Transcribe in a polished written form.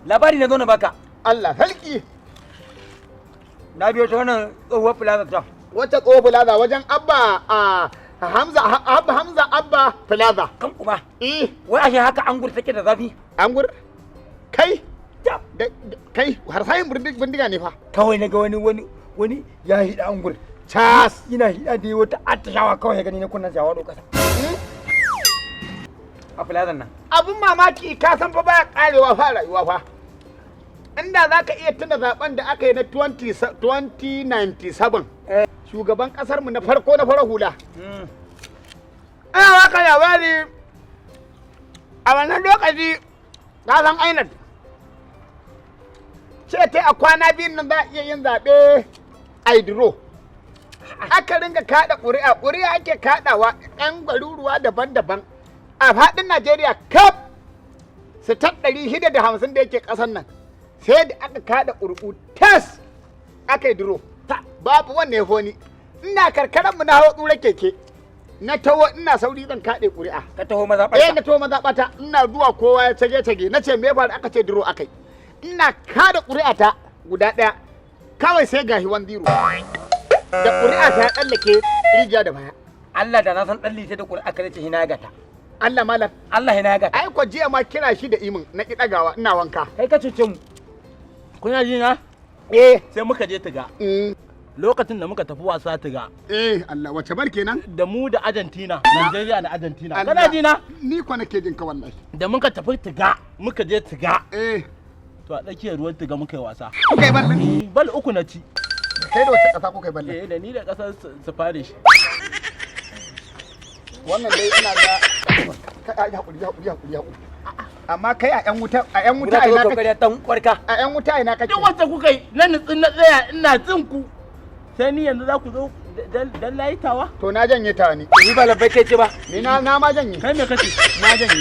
labari na zo na baka. Allah sarki. Na biyo ta wannan tsohuwar plaza ta. Wacce tsohuwar plaza wajen abba Hamza abba plaza. Kan kuma. Wai ashe haka angur take da zafi. Angur? Kai? Kai har sayin bindiga ne fa. Kawai na ga wani ya hida angur. Cas. Ina hida da wata atashawa kawai ya gani na kunnan jawado kasa. A plazan nan. Abun mamaki ka san fa baya karewa fa rayuwa fa. Inda za ka iya tuna zaben da aka yi na 2097 shugaban kasar mu na farko na fara hula. Ana waka labari a wannan lokaci ka san ainihin ce ta a kwana biyun nan za a iya yin zaɓe a idiro. Aka ringa kaɗa ƙuri'a ake kaɗawa 'yan garuruwa daban-daban a faɗin Najeriya kaf su ta 650 da yake ƙasar nan. Sai da aka kada ƙuri'u tas aka yi duro babu wanne ya foni ina karkaran mu na hawa tsura keke na taho ina sauri zan kaɗe ƙuri'a Ka taho mazaɓata. na taho mazaɓata ina zuwa kowa ya cage na ce me ya faru aka ce duro akai ina kada ƙuri'a ta guda ɗaya kawai sai gashi 1-0 da ƙuri'a ta tsallake rijiya da baya. Allah da na san ɗan lita da ƙuri'a ka ce hina gata. Allah malam. Allah hina gata. Ai ko jiya ma kira shi da imin na ki ɗagawa ina wanka. Kai ka cuce mu. Kuna ji na? Sai muka je Tiga. Lokacin da muka tafi wasa Tiga. Allah wace bar kenan? Da mu da Argentina, Najeriya da Argentina. Kana ji na? Ni ko nake jin ka wallahi. Da muka tafi Tiga, muka je Tiga. To a tsakiyar ruwan Tiga muka yi wasa. Kuka yi balle? Bal 3 na ci. Kai da wace ƙasa kuka yi balle? Da ni da ƙasar Spanish. Wannan dai ina ga hakuri. Amma kai a 'yan wuta ina kake dan kwarka. a 'yan wuta ina kake. Duk wacce kuka yi na nutsin na tsaya ina jin ku. Sai ni yanzu za ku zo dan layitawa? To na janye ta ni. Ni ba labbai kai ce ba. Ni na ma janye. Kai me kace? Na janye.